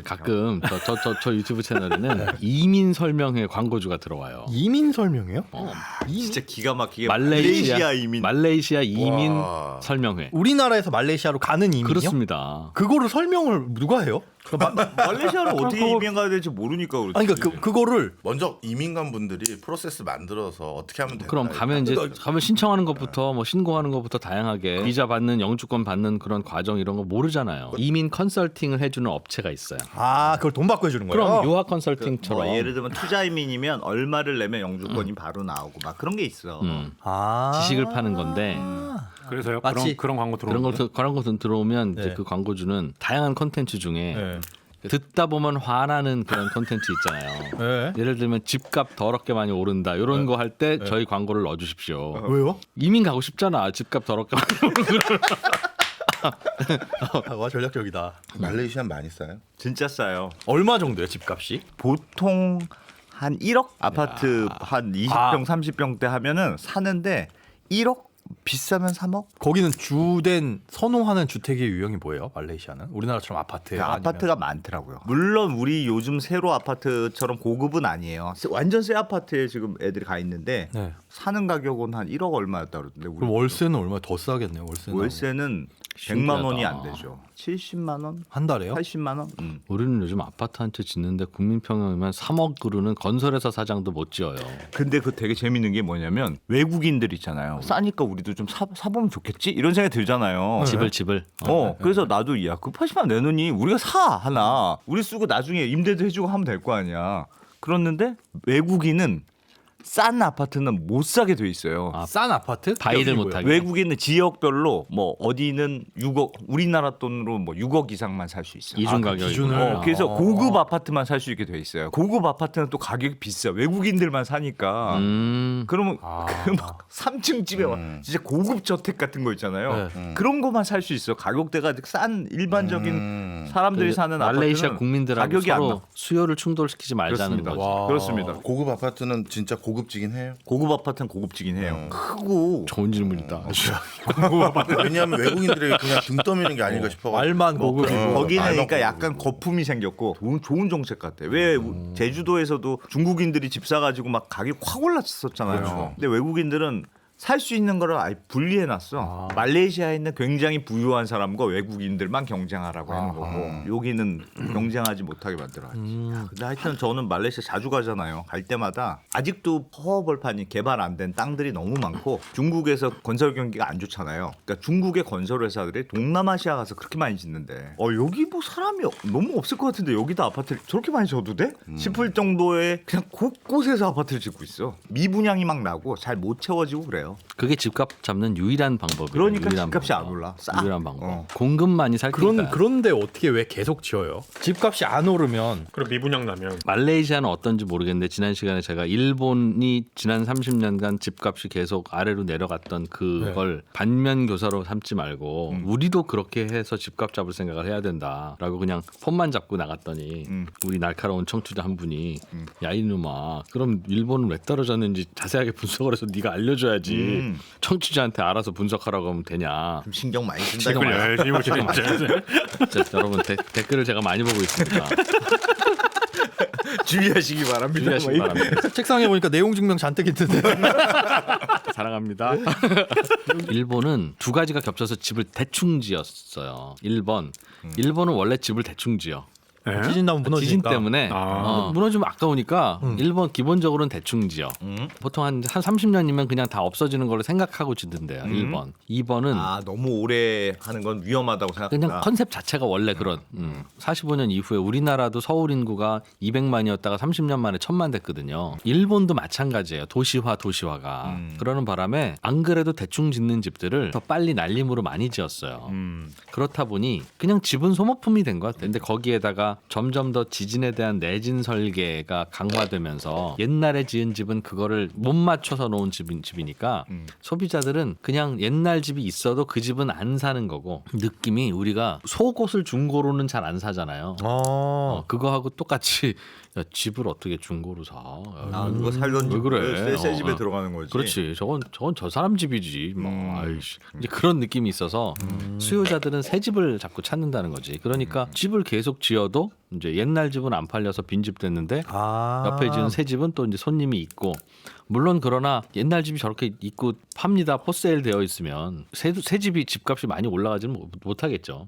가끔 저 유튜브 채널에는 이민 설명회 광고주가 들어와요. 이민 설명회요? 진짜 기가 막히게 말레이시아 이민 와. 설명회. 우리나라에서 말레이시아로 가는 이민이요? 그렇습니다. 그거를 설명을 누가 해요? 말레이시아를 어떻게 이민 가야 될지 모르니까 그렇지. 아니 그러니까 그거를 먼저 이민간 분들이 프로세스 만들어서 어떻게 하면 된다. 그럼 가면 신청하는 것부터 뭐 신고하는 것부터 다양하게 비자 받는 영주권 받는 그런 과정 이런 거 모르잖아요. 이민 컨설팅을 해주는 업체가 있어요. 그걸 돈 받고 해주는 거예요? 그럼 유학 컨설팅처럼 예를 들면 투자 이민이면 얼마를 내면 영주권이 바로 나오고 막 그런 게 있어. 지식을 파는 건데 그래서요. 마치 그런 광고 들어오는 그런 거 들어오면 이제 네. 그 광고주는 다양한 콘텐츠 중에 네. 듣다 보면 화나는 그런 콘텐츠 있잖아요. 네. 예를 들면 집값 더럽게 많이 오른다 이런 거 할 때 저희 광고를 넣어주십시오. 왜요? 이민 가고 싶잖아. 집값 더럽게 많이 오르고. 와 전략적이다. 말레이시아 많이 싸요? 진짜 싸요. 얼마 정도예요 집값이? 보통 한 1억 아파트 한 20평 30평대 하면은 사는데 1억 비싸면 3억? 거기는 주된 선호하는 주택의 유형이 뭐예요? 말레이시아는 우리나라처럼 아파트예요? 아니면? 아파트가 많더라고요. 물론 우리 요즘 세로 아파트처럼 고급은 아니에요. 완전 새 아파트에 지금 애들이 가 있는데 네. 사는 가격은 한 1억 얼마였다 그러던데. 그럼 월세는 얼마 더 싸겠네요. 월세는 100만 원이 안 되죠. 70만 원? 한 달에요? 80만 원? 우리는 요즘 아파트 한 채 짓는데 국민평형이면 3억으로는 건설회사 사장도 못 지어요. 근데 그 되게 재밌는 게 뭐냐면 외국인들 있잖아요. 싸니까 우리도 좀 사보면 좋겠지? 이런 생각이 들잖아요. 집을. 그래서 나도 야, 그 80만 내놓으니 우리가 사 하나. 우리 쓰고 나중에 임대도 해주고 하면 될 거 아니야. 그랬는데 외국인은 싼 아파트는 못 사게 돼 있어요. 싼 아파트? 바이를 여기 못하게. 뭐예요? 외국인은 지역별로 뭐 어디는 6억, 우리나라 돈으로 뭐 6억 이상만 살 수 있어요. 이중 그 가격이. 기준을. 그래서 고급 아파트만 살 수 있게 돼 있어요. 고급 아파트는 또 가격이 비싸. 외국인들만 사니까. 그러면 그 막 3층 집에 막 진짜 고급 저택 같은 거 있잖아요. 그런 거만 살 수 있어. 가격대가 싼 일반적인 사람들이 사는 말레이시아 아파트는 국민들하고 가격이 안 서로 나. 수요를 충돌시키지 말자는 그렇습니다. 거지. 그렇습니다. 고급 아파트는 진짜 고급지긴 해요. 고급 아파트는 고급지긴 해요. 크고 좋은 질문이다. 왜냐하면 외국인들이 그냥 등 떠미는 게 아닌가 싶어. 말만 고급이고. 거기는 말만 그러니까 약간 고급이고. 거품이 생겼고 좋은 정책 같아. 왜 제주도에서도 중국인들이 집 사가지고 막 가격 확 올랐었잖아요. 그렇죠. 근데 외국인들은 살 수 있는 거를 아예 분리해놨어. 말레이시아에 있는 굉장히 부유한 사람과 외국인들만 경쟁하라고 하는 거고 여기는 경쟁하지 못하게 만들어야지. 근데 하여튼 저는 말레이시아 자주 가잖아요. 갈 때마다 아직도 허허벌판이 개발 안 된 땅들이 너무 많고 중국에서 건설 경기가 안 좋잖아요. 그러니까 중국의 건설 회사들이 동남아시아 가서 그렇게 많이 짓는데 여기 뭐 사람이 너무 없을 것 같은데 여기다 아파트를 저렇게 많이 져도 돼? 싶을 정도의 그냥 곳곳에서 아파트를 짓고 있어. 미분양이 막 나고 잘 못 채워지고 그래요. 그게 집값 잡는 유일한 방법이에요. 그러니까 유일한 집값이 방법. 안 올라. 싸. 유일한 방법. 공급만이 살 테니까. 그런데 어떻게 왜 계속 지어요? 집값이 안 오르면 그리고 미분양 나면 말레이시아는 어떤지 모르겠는데 지난 시간에 제가 일본이 지난 30년간 집값이 계속 아래로 내려갔던 그걸 반면 교사로 삼지 말고 우리도 그렇게 해서 집값 잡을 생각을 해야 된다라고 그냥 폰만 잡고 나갔더니 우리 날카로운 청취자 한 분이 야 이놈아 그럼 일본은 왜 떨어졌는지 자세하게 분석을 해서 네가 알려줘야지 청취자한테 알아서 분석하라고 하면 되냐. 좀 신경 많이 쓴다. 신경 이거야. 열심히 보시는 여러분 댓글을 제가 많이 보고 있습니다. 주의하시기 바랍니다. 주의하시기 바랍니다. 책상에 보니까 내용 증명 잔뜩 있던데. 사랑합니다. 일본은 두 가지가 겹쳐서 집을 대충 지었어요. 일본은 원래 집을 대충 지어. 지진 나면 무너지니까. 지진 때문에 무너지면 아까우니까 일본 기본적으로는 대충 지어. 보통 한 30년이면 그냥 다 없어지는 걸로 생각하고 짓는데요. 1번. 2번은 너무 오래 하는 건 위험하다고 생각한다. 그냥 컨셉 자체가 원래 그런 45년 이후에 우리나라도 서울 인구가 200만이었다가 30년 만에 1000만 됐거든요. 일본도 마찬가지예요. 도시화가. 그러는 바람에 안 그래도 대충 짓는 집들을 더 빨리 날림으로 많이 지었어요. 그렇다 보니 그냥 집은 소모품이 된 것 같아요. 근데 거기에다가 점점 더 지진에 대한 내진 설계가 강화되면서 옛날에 지은 집은 그거를 못 맞춰서 놓은 집이니까 소비자들은 그냥 옛날 집이 있어도 그 집은 안 사는 거고 느낌이 우리가 속옷을 중고로는 잘 안 사잖아요. 그거하고 똑같이 야, 집을 어떻게 중고로 사? 그거 살던 왜 그래? 새 집에 들어가는 거지. 그렇지. 저건 저 사람 집이지. 뭐 아이씨. 이제 그런 느낌이 있어서 수요자들은 새 집을 자꾸 찾는다는 거지. 그러니까 집을 계속 지어도 집도 이제 옛날 집은 안 팔려서 빈집 됐는데 아. 옆에 지은 새 집은 또 이제 손님이 있고 물론 그러나 옛날 집이 저렇게 있고 팝니다 포세일 되어 있으면 새 집이 집값이 많이 올라가지는 못하겠죠.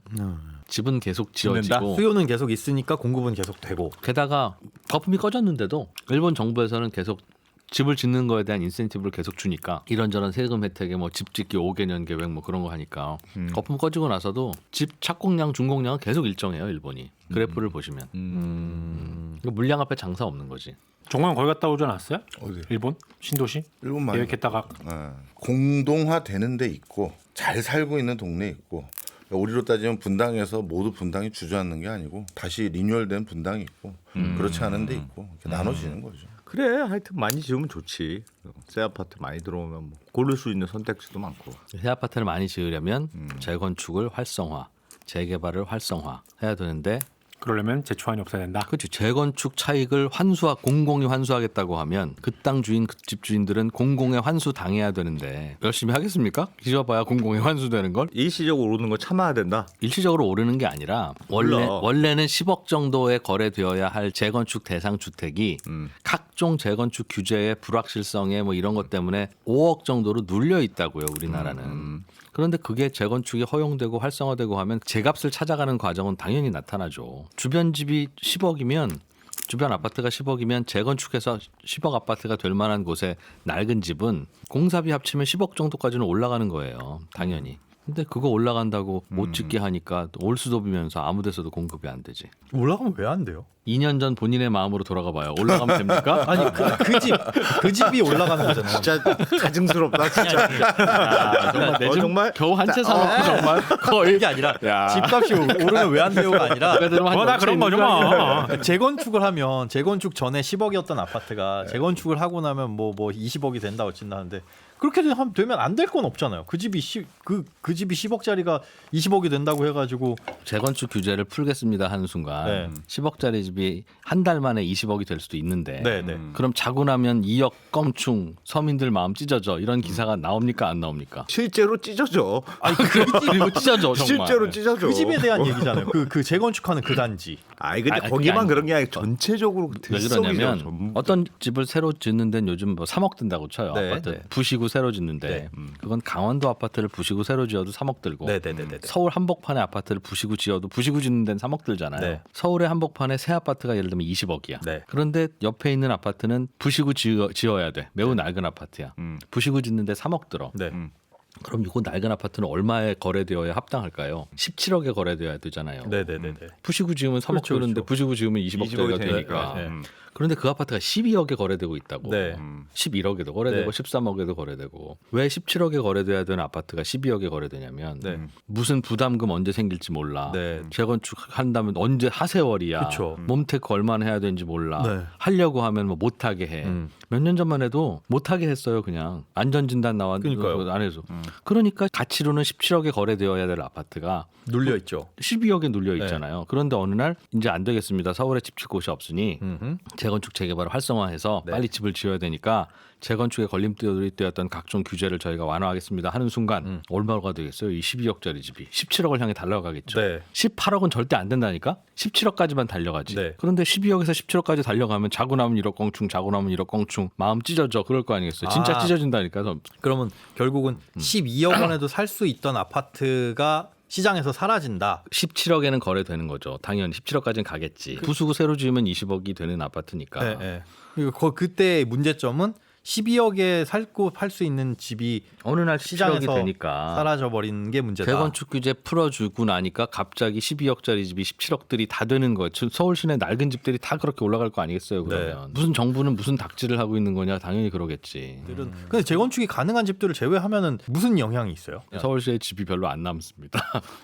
집은 계속 짓는다? 지어지고 수요는 계속 있으니까 공급은 계속 되고. 게다가 거품이 꺼졌는데도 일본 정부에서는 계속 집을 짓는 거에 대한 인센티브를 계속 주니까 이런저런 세금 혜택에 뭐 집 짓기 5개년 계획 뭐 그런 거 하니까 거품 꺼지고 나서도 집 착공량 준공량은 계속 일정해요 일본이. 그래프를 보시면 그러니까 물량 앞에 장사 없는 거지. 정관 거기 갔다 오지 않았어요? 어디? 일본 신도시 일본 많이 계획했다가 공동화되는 데 있고 잘 살고 있는 동네 있고 우리로 따지면 분당에서 모두 분당이 주저앉는 게 아니고 다시 리뉴얼된 분당이 있고 그렇지 않은 데 있고 이렇게 나눠지는 거죠. 그래 하여튼 많이 지으면 좋지. 새 아파트 많이 들어오면 뭐 고를 수 있는 선택지도 많고. 새 아파트를 많이 지으려면 재건축을 활성화, 재개발을 활성화 해야 되는데 그러려면 제초안이 없어야 된다. 그렇지. 재건축 차익을 공공이 환수하겠다고 하면 그 땅 주인, 그 집 주인들은 공공에 환수 당해야 되는데 열심히 하겠습니까? 지어봐야 공공에 환수되는 걸? 일시적으로 오르는 거 참아야 된다. 일시적으로 오르는 게 아니라 원래는 10억 정도에 거래되어야 할 재건축 대상 주택이 각종 재건축 규제의 불확실성에 뭐 이런 것 때문에 5억 정도로 눌려 있다고요, 우리나라는. 그런데 그게 재건축이 허용되고 활성화되고 하면 제값을 찾아가는 과정은 당연히 나타나죠. 주변 집이 10억이면 주변 아파트가 10억이면 재건축해서 10억 아파트가 될 만한 곳에 낡은 집은 공사비 합치면 10억 정도까지는 올라가는 거예요. 당연히. 근데 그거 올라간다고 못 짓게 하니까 올수도비면서 아무 데서도 공급이 안 되지. 올라가면 왜 안 돼요? 2년 전 본인의 마음으로 돌아가 봐요. 올라가면 됩니까? 아니 그 집이 올라가는 거잖아요. 진짜 가증스럽다 진짜. 야, 정말 내 집 정말? 겨우 한 채 사놓고 정말 거의 이게 아니라 집값이 오르면 왜 안 돼요가 아니라 나 그런 거죠 뭐. 재건축을 하면 재건축 전에 10억이었던 아파트가 재건축을 하고 나면 뭐 20억이 된다 어쩐다는데 그렇게 되면 안 될 건 없잖아요. 그 집이 그 집이 10억짜리가 20억이 된다고 해가지고 재건축 규제를 풀겠습니다 하는 순간 네. 10억짜리 집이 한 달 만에 20억이 될 수도 있는데 네네. 그럼 자고 나면 2억 껑충 서민들 마음 찢어져 이런 기사가 나옵니까 안 나옵니까? 실제로 찢어져. 그리고 찢어져 정말. 실제로 찢어져. 그 집에 대한 얘기잖아요. 그 재건축하는 그 단지. 아니 근데 그게 거기만 아니고. 그런 게 아니라 전체적으로 왜 들썩이죠. 그러냐면 전부. 어떤 집을 새로 짓는 데는 요즘 뭐 3억 든다고 쳐요. 네, 아파트 네. 부시고 새로 짓는데 네. 그건 강원도 아파트를 부시고 새로 지어도 3억 들고 네네네네. 서울 한복판에 아파트를 부시고 지어도 부시고 짓는 데는 3억 들잖아요. 네. 서울의 한복판에 새 아파트가 예를 들면 20억이야. 네. 그런데 옆에 있는 아파트는 부시고 지어야 돼. 매우 낡은 아파트야. 부시고 짓는데 3억 들어. 네. 그럼 이거 낡은 아파트는 얼마에 거래되어야 합당할까요? 17억에 거래되어야 되잖아요. 네네네네. 부시고 지으면 3억 그렇죠, 드는데 그렇죠. 부시고 지으면 20억대가 되니까. 네. 그런데 그 아파트가 12억에 거래되고 있다고. 네. 11억에도 거래되고 네. 13억에도 거래되고. 왜 17억에 거래돼야 되는 아파트가 12억에 거래되냐면 네. 무슨 부담금 언제 생길지 몰라. 네. 재건축 한다면 언제 하세월이야. 그쵸. 몸테크 얼마나 해야 되는지 몰라. 네. 하려고 하면 뭐 못하게 해. 몇 년 전만 해도 못하게 했어요. 그냥 안전진단 그러니까요. 안에서. 그러니까 가치로는 17억에 거래되어야 될 아파트가 눌려 있죠. 12억에 눌려 있잖아요. 그런데 어느 날 이제 안 되겠습니다. 서울에 집 질 곳이 없으니 재건축 재개발을 활성화해서 네. 빨리 집을 지어야 되니까 재건축에 걸림돌이 되었던 각종 규제를 저희가 완화하겠습니다 하는 순간 얼마가 되겠어요? 이 12억짜리 집이 17억을 향해 달려가겠죠. 네. 18억은 절대 안 된다니까. 17억까지만 달려가지. 네. 그런데 12억에서 17억까지 달려가면 자고 나면 1억 껑충, 자고 나면 1억 껑충, 마음 찢어져. 그럴 거 아니겠어요. 진짜 아. 찢어진다니까. 그러면 결국은 12억 원에도 살 수 있던 아파트가 시장에서 사라진다. 17억에는 거래되는 거죠. 당연히 17억까지는 가겠지. 부수고 새로 지으면 20억이 되는 아파트니까. 네, 네. 그리고 그때의 문제점은 12억에 살고 팔 수 있는 집이 어느 날 17억이 시장에서 되니까 사라져 버리는 게 문제다. 재건축 규제 풀어주고 나니까 갑자기 12억짜리 집이 17억들이 다 되는 거예요. 서울 시내 낡은 집들이 다 그렇게 올라갈 거 아니겠어요? 그러면 무슨 정부는 무슨 닥치를 하고 있는 거냐? 당연히 그러겠지. 근데 재건축이 가능한 집들을 제외하면은 무슨 영향이 있어요? 서울시에 집이 별로 안 남습니다.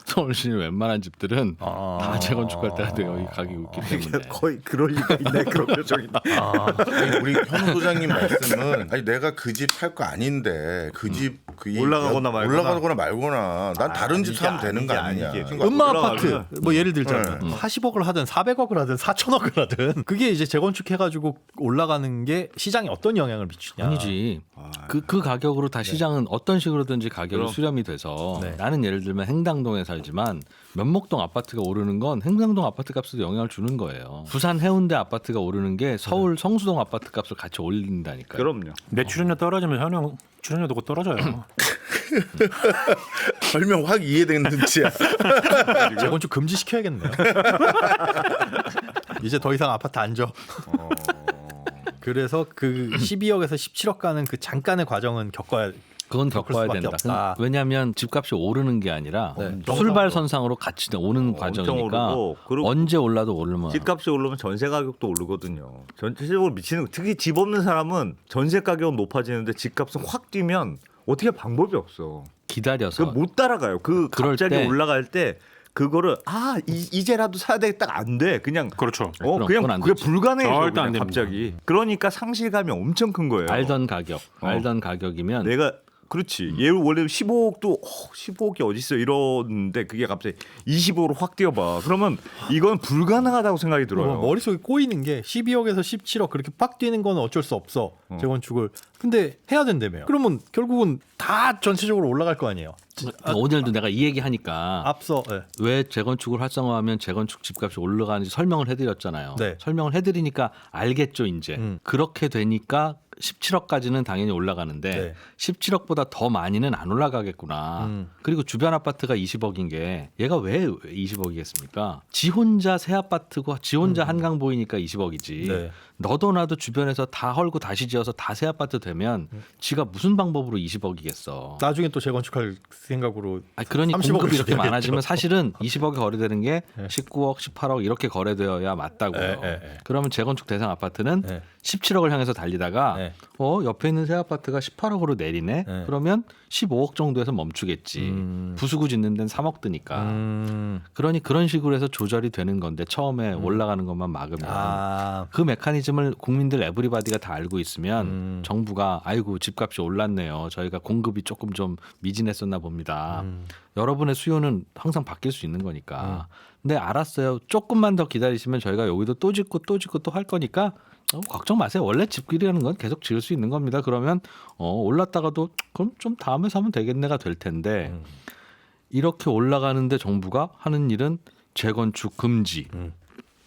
서울시내 웬만한 집들은 다 재건축할 때가 돼요. 이 가격이 웃기 때문에. 거의 그럴 리가 있네 그런 표정이. 아니, 우리 현우 소장님 말씀은 아니 내가 그 집 살 거 아닌데 그 집 올라가거나 말거나. 올라가거나 말거나 난 다른 집 사면 되는 거 아니냐. 그러니까 음마 올라가면. 아파트 뭐 예를 들자면 40억을 하든 400억을 하든 4천억을 하든 그게 이제 재건축해가지고 올라가는 게 시장에 어떤 영향을 미치냐. 아니지. 그 가격으로 다 시장은 어떤 식으로든지 가격이 그럼. 수렴이 돼서 네. 나는 예를 들면 행당동에 살지만 면목동 아파트가 오르는 건 행당동 아파트 값에도 영향을 주는 거예요. 부산 해운대 아파트가 오르는 게 서울 성수동 아파트 값을 같이 올린다니까요. 그럼요. 내 출연료 떨어지면 현영 출연료도 곧 떨어져요. 설명 확 이해되는 눈치야. 재건축 금지시켜야겠네요. 이제 더 이상 아파트 안 줘. 그래서 그 12억에서 17억 가는 그 잠깐의 과정은 겪어야. 그건 겪을 겪어야 수밖에 된다. 없다. 왜냐하면 집값이 오르는 게 아니라 네. 출발선상으로 같이 오는 엄청 과정이니까 오르고, 그리고 언제 올라도 오르면 집값이 오르면 전세 가격도 오르거든요. 전체적으로 미치는 거. 특히 집 없는 사람은 전세 가격은 높아지는데 집값은 확 뛰면 어떻게 방법이 없어. 기다려서 못 따라가요. 그 그럴 갑자기 때- 올라갈 때 그거를 이제라도 사야 되겠다 안 돼. 그냥 그렇죠. 그건 그냥 안 그게 되지. 불가능해져. 절대 안 그냥 됩니다. 갑자기. 그러니까 상실감이 엄청 큰 거예요. 알던 가격, 알던 가격이면 내가 그렇지. 얘 원래 15억도 15억이 어디 있어 이러는데 그게 갑자기 20억으로 확 뛰어봐. 그러면 이건 불가능하다고 생각이 들어요. 머릿속에 꼬이는 게 12억에서 17억 그렇게 빡 뛰는 건 어쩔 수 없어. 재건축을. 근데 해야 된다며요. 그러면 결국은 다 전체적으로 올라갈 거 아니에요. 오늘도 내가 이 얘기 하니까 앞서 네. 왜 재건축을 활성화하면 재건축 집값이 올라가는지 설명을 해드렸잖아요. 네. 설명을 해드리니까 알겠죠, 이제. 그렇게 되니까 17억까지는 당연히 올라가는데 네. 17억보다 더 많이는 안 올라가겠구나. 그리고 주변 아파트가 20억인 게 얘가 왜 20억이겠습니까? 지 혼자 새 아파트고 지 혼자 한강 보이니까 20억이지. 네. 너도 나도 주변에서 다 헐고 다시 지어서 다 새 아파트 되면 지가 무슨 방법으로 20억이겠어. 나중에 또 재건축할 생각으로 그러니 30억을 공급이 이렇게 줘야겠죠. 많아지면 사실은 20억이 거래되는 게 네. 19억, 18억 이렇게 거래되어야 맞다고요. 네. 그러면 재건축 대상 아파트는 네. 17억을 향해서 달리다가 네. 옆에 있는 새 아파트가 18억으로 내리네. 네. 그러면 15억 정도에서 멈추겠지. 부수고 짓는 데는 3억 드니까. 그러니 그런 식으로 해서 조절이 되는 건데 처음에 올라가는 것만 막으면 그 메커니즘을 국민들 에브리바디가 다 알고 있으면 정부가 아이고 집값이 올랐네요. 저희가 공급이 조금 좀 미진했었나 봅니다. 여러분의 수요는 항상 바뀔 수 있는 거니까. 근데 알았어요. 조금만 더 기다리시면 저희가 여기도 또 짓고 또 짓고 또 할 거니까 걱정 마세요. 원래 집길이라는 건 계속 지을 수 있는 겁니다. 그러면 올랐다가도 그럼 좀 다음에 사면 되겠네가 될 텐데 이렇게 올라가는데 정부가 하는 일은 재건축 금지,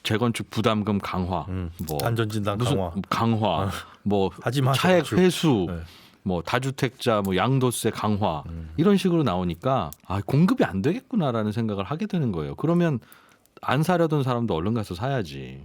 재건축 부담금 강화, 뭐 안전진단 무슨 강화. 뭐 하지 마, 차액 재건축. 회수, 네. 뭐 다주택자 뭐 양도세 강화 이런 식으로 나오니까 공급이 안 되겠구나라는 생각을 하게 되는 거예요. 그러면 안 사려던 사람도 얼른 가서 사야지.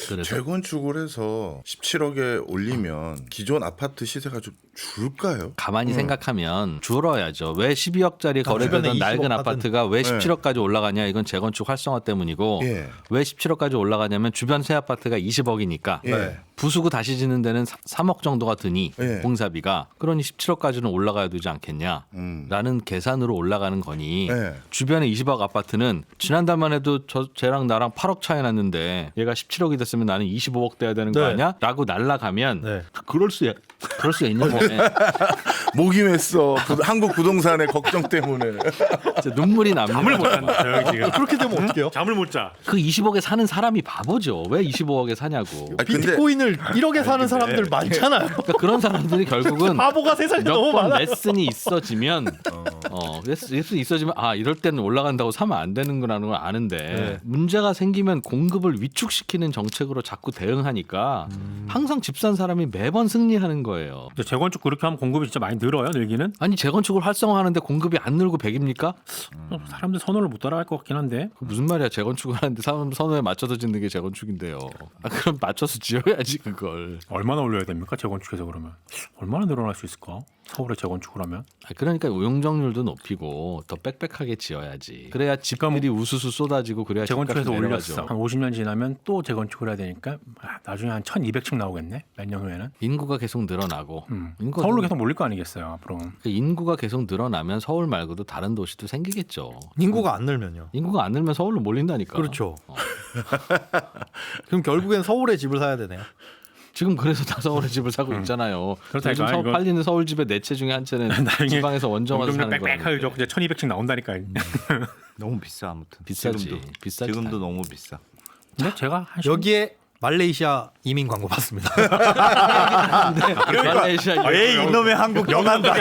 그래서 재건축을 해서 17억에 올리면 기존 아파트 시세가 좀 줄까요? 가만히 생각하면 줄어야죠. 왜 12억짜리 거래되던 주변에 낡은 20억 아파트가 왜 17억까지 올라가냐? 이건 재건축 활성화 때문이고 예. 왜 17억까지 올라가냐면 주변 새 아파트가 20억이니까 예. 부수고 다시 짓는 데는 3억 정도가 드니 예. 공사비가 그러니 17억까지는 올라가야 되지 않겠냐라는 계산으로 올라가는 거니 예. 주변에 20억 아파트는 지난달만 해도 쟤랑 나랑 8억 차이 났는데 얘가 17억이 됐으면 나는 25억 돼야 되는 거 네. 아니야? 라고 날라가면 네. 그럴 수 있는 거네. 목이 맸어. 한국 부동산의 걱정 때문에. 진짜 눈물이 납니다. 잠을 못 잔다 여기 지금. 그렇게 되면 어떡해요? 잠을 못 자. 그 20억에 사는 사람이 바보죠. 왜 25억에 사냐고. 아, 근데 비트코인을 1억에 사는 사람들 많잖아요. 그러니까 그런 사람들이 결국은 바보가 세상에 몇 너무 번 많아. 레슨이 있어지면 레슨이 있어지면 이럴 때는 올라간다고 사면 안 되는구나는 걸 아는데 네. 문제가 생기면 공급을 위축시키는 정책으로 자꾸 대응하니까 항상 집 산 사람이 매번 승리하는 거예요. 이제 재건축 그렇게 하면 공급이 진짜 많이 늘어요. 늘기는. 아니 재건축을 활성화하는데 공급이 안 늘고 100입니까? 사람들 선호를 못 따라갈 것 같긴 한데. 그 무슨 말이야? 재건축을 하는데 사람 선호에 맞춰서 짓는 게 재건축인데요. 그럼 맞춰서 지어야지 그걸. 얼마나 올려야 됩니까? 재건축해서 그러면 얼마나 늘어날 수 있을까? 서울에 재건축을 하면. 그러니까 용적률도 높이고 더 빽빽하게 지어야지. 그래야 집값이 우수수 쏟아지고 그래야 재건축해서 집값이 올렸어. 내려가죠. 한 50년 지나면 또 재건축을 해야 되니까 나중에 한 1,200층 나오겠네. 몇 년 후에는. 인구가 계속 늘어나고 인구가 서울로 늘- 계속 몰릴 거 아니겠어요. 앞으로. 인구가 계속 늘어나면 서울 말고도 다른 도시도 생기겠죠. 인구가 안 늘면요. 인구가 안 늘면 서울로 몰린다니까. 그렇죠. 그럼 결국엔 서울에 집을 사야 되네요. 지금 그래서 다 서울에 집을 사고 있잖아요. 그렇다니까, 요즘 이거. 팔리는 서울 집의 4채 중에 한 채는 나중에 지방에서 원정 와서 임금료 사는 빽빽하게 거라는데. 줘. 그냥 1,200씩 나온다니까. 너무 비싸 아무튼. 비싸지. 비싸지. 지금도 너무 비싸. 근데 제가 한 여기에 말레이시아 이민 광고 봤습니다. 말레이시아 왜 이놈의 한국 영한다.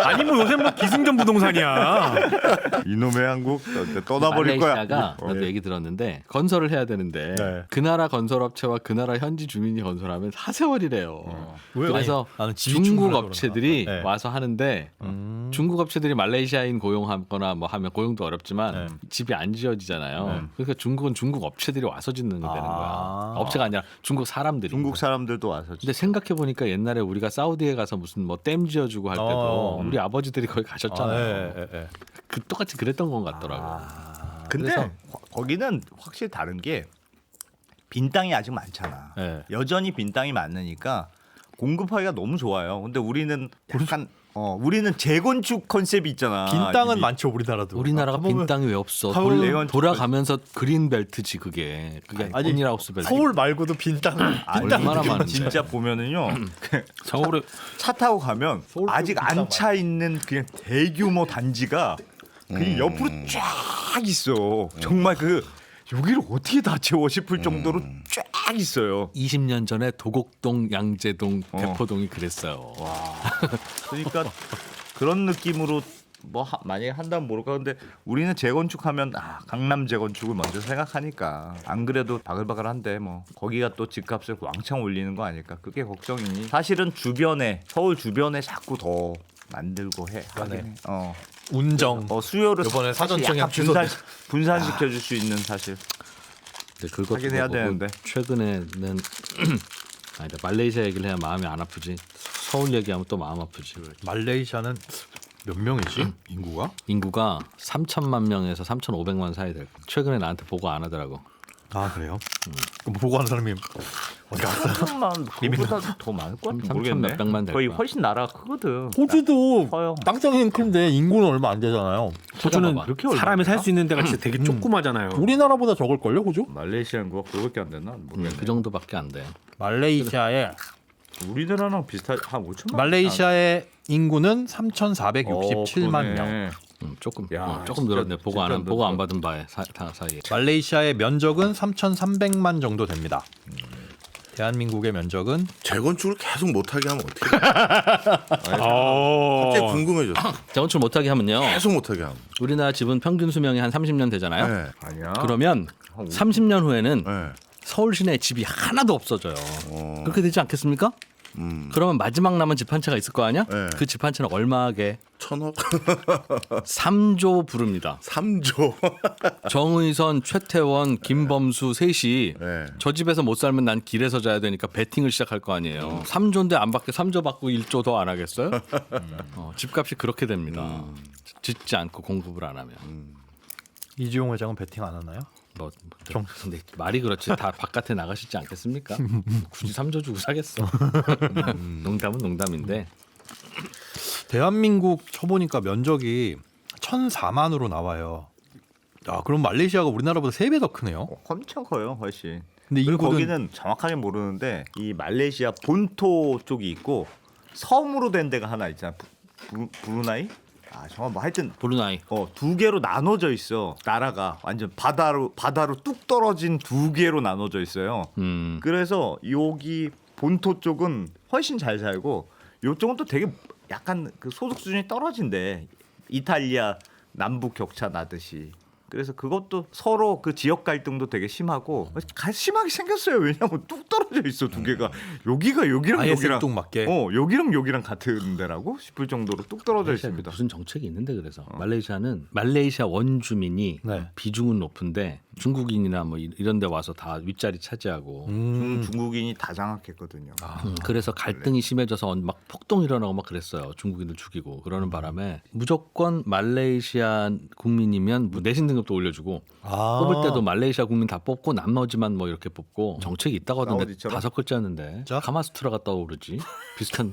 아니 뭐 요새 뭐 기승전 부동산이야. 이놈의 한국 떠나버릴 거야. 말레이시아가 나도 얘기 들었는데 건설을 해야 되는데 네. 그 나라 건설업체와 그 나라 현지 주민이 건설하면 4세월이래요. 아니, 그래서 나는 집이 중국 충분해서 업체들이 그런가. 네. 와서 하는데 중국 업체들이 말레이시아인 고용하거나 뭐 하면 고용도 어렵지만 집이 안 지어지잖아요. 그러니까 중국은 중국 업체들이 와서 짓는 게 되는 거야. 업체가 아니라 중국 사람들이. 중국 사람들도 와서. 근데 생각해 보니까 옛날에 우리가 사우디에 가서 무슨 뭐 댐 지어주고 할 때도 우리 아버지들이 거기 가셨잖아요. 그 똑같이 그랬던 것 같더라고. 근데 그래서- 거기는 확실히 다른 게 빈 땅이 아직 많잖아. 네. 여전히 빈 땅이 많으니까 공급하기가 너무 좋아요. 근데 우리는 약간 우리는 재건축 컨셉이 있잖아. 빈 땅은 이미. 많죠 우리나라도. 우리나라가 가보면 빈 땅이 왜 없어? 서울 내건 돌아가면서 그린 벨트지 그게. 그게 아니, 온니라우스 벨트. 서울 말고도 빈 땅은 얼마나 많은데. 진짜 보면은요. 서울에 차 타고 가면 서울 아직 빈 안 땅 차 있는 그냥 대규모 단지가 그냥 옆으로 쫙 있어. 정말 그 여기를 어떻게 다 채워 싶을 정도로 쫙 있어요. 20년 전에 도곡동, 양재동, 대포동이 그랬어요. 그러니까 그런 느낌으로 뭐 만약에 한다면 모를까. 근데 우리는 재건축하면 강남 재건축을 먼저 생각하니까 안 그래도 바글바글한데 뭐 거기가 또 집값을 왕창 올리는 거 아닐까. 그게 걱정이니. 사실은 주변에 서울 주변에 자꾸 더 만들고 해. 하긴 해. 운정. 수요를 이번에 사실 사전청약 약간 취소. 분산시켜 줄 수 있는 사실. 근데 그것도 하긴 해야 그거고 되는데. 최근에는 아니다 말레이시아 얘기를 해야 마음이 안 아프지. 서울 얘기하면 또 마음 아프지. 말레이시아는 몇 명이지 인구가? 인구가 3천만 명에서 3,500만 사이 될 거야. 최근에 나한테 보고 안 하더라고. 아 그래요? 그럼 보고하는 사람이 어디 갔어? 조금만 그보다 더 많을 것 같아. 3천 모르겠네. 몇백만 될 거의 거야. 훨씬 나라가 크거든. 호주도 커요. 땅덩이는 큰데 인구는 얼마 안 되잖아요. 호주는 그렇게 얼마 사람이 살 수 있는 데가 진짜 음. 되게 조그마잖아요. 우리나라보다 적을 걸요, 호주? 말레이시아 인구가 그거밖에 안 되나? 모르겠네. 그 정도밖에 안 돼. 말레이시아의 우리나라랑 비슷한 한 5천만. 말레이시아의 인구는 3,467만 명. 조금 야, 조금 진짜- 늘었네. 보고 진짜 안 받은 바에 사이에. 말레이시아의 면적은 3,300만 정도 됩니다. 대한민국의 면적은 재건축을 계속 못하게 하면 어떻게? 갑자기 어. 궁금해졌어. 재건축 못하게 하면요. 계속 못하게 하면. 우리나라 집은 평균 수명이 한 30년 되잖아요. 네. 아니야. 그러면 30년 후에는 네. 서울 시내에 집이 하나도 없어져요. 그렇게 되지 않겠습니까? 그러면 마지막 남은 집 한 채가 있을 거 아니야? 네. 그 집 한 채는 얼마게? 1,000억? 3조 부릅니다. 3조. 정의선, 최태원, 김범수 셋이 네. 저 집에서 못 살면 난 길에서 자야 되니까 베팅을 시작할 거 아니에요. 3조인데 안 받게 3조 받고 1조 더 안 하겠어요? 집값이 그렇게 됩니다. 짓지 않고 공급을 안 하면. 이주용 회장은 베팅 안 하나요? 뭐 근데 말이 그렇지 다 바깥에 나가시지 않겠습니까? 굳이 3조 주고 사겠어. 농담은 농담인데 대한민국 쳐보니까 면적이 1,004만으로 나와요. 야, 그럼 말레이시아가 우리나라보다 3배 더 크네요. 엄청 커요, 훨씬. 근데 그리고 인구는 거기는 정확하게 모르는데 이 말레이시아 본토 쪽이 있고 섬으로 된 데가 하나 있잖아. 브루나이? 정말 뭐 하여튼 브루나이. 두 개로 나눠져 있어. 나라가 완전 바다로 뚝 떨어진 두 개로 나눠져 있어요. 그래서 여기 본토 쪽은 훨씬 잘 살고 이쪽은 또 되게 약간 그 소득 수준이 떨어진대. 이탈리아 남북 격차 나듯이. 그래서 그것도 서로 그 지역 갈등도 되게 심하고 심하게 생겼어요. 왜냐하면 뚝 떨어져 있어 두 개가. 여기가 여기랑 아예 여기랑 생뚱맞게. 여기랑 여기랑 같은 데라고 싶을 정도로 뚝 떨어져 말레이시아에 있습니다. 무슨 정책이 있는데 그래서 말레이시아는 말레이시아 원주민이 네. 비중은 높은데 중국인이나 뭐 이런 데 와서 다 윗자리 차지하고 중국인이 다 장악했거든요. 그래서 갈등이 심해져서 막 폭동 일어나고 막 그랬어요. 중국인들 죽이고 그러는 바람에 무조건 말레이시아 국민이면 뭐 내신 등급도 올려주고 뽑을 때도 말레이시아 국민 다 뽑고 나머지만 뭐 이렇게 뽑고 정책이 있다고 하던데 사우디처럼? 5글자였는데 자? 카마스트라가 떠오르지 비슷한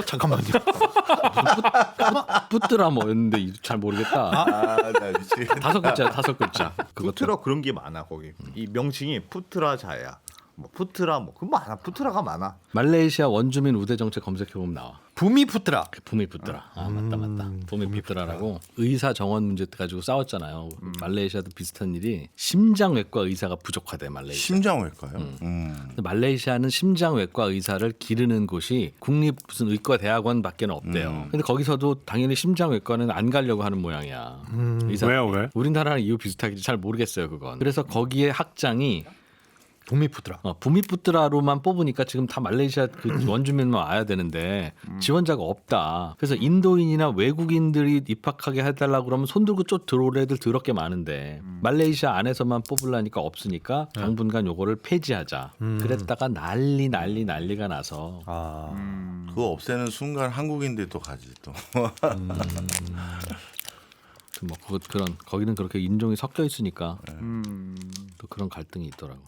잠깐만요. 뿌뜨라 뭐였는데 잘 모르겠다. 나 미치겠다. 5글자. 그것도 푸트라 그런 게 많아 거기. 이 명칭이 푸트라 자야. 뭐 푸트라 뭐 그 많아. 푸트라가 많아. 말레이시아 원주민 우대 정책 검색해 보면 나와. 부미푸트라. 부미푸트라. 아 맞다. 부미푸트라라고 의사 정원 문제 가지고 싸웠잖아요. 말레이시아도 비슷한 일이 심장외과 의사가 부족하대 말레이시아. 심장외과요. 근데 말레이시아는 심장외과 의사를 기르는 곳이 국립 무슨 의과 대학원밖에 없대요. 근데 거기서도 당연히 심장외과는 안 가려고 하는 모양이야. 의사. 왜요 왜? 우리나라랑 이유 비슷하겠지 잘 모르겠어요 그건. 그래서 거기에 학장이 부미푸트라. 부미푸트라로만 뽑으니까 지금 다 말레이시아 그 원주민만 와야 되는데 지원자가 없다. 그래서 인도인이나 외국인들이 입학하게 해달라고 그러면 손 들고 쫓 들어올 애들 더럽게 많은데 말레이시아 안에서만 뽑으려니까 없으니까 당분간 요거를 폐지하자. 그랬다가 난리가 나서 그거 없애는 순간 한국인들이 또 가지 또. 뭐 그런 거기는 그렇게 인종이 섞여 있으니까 또 그런 갈등이 있더라고.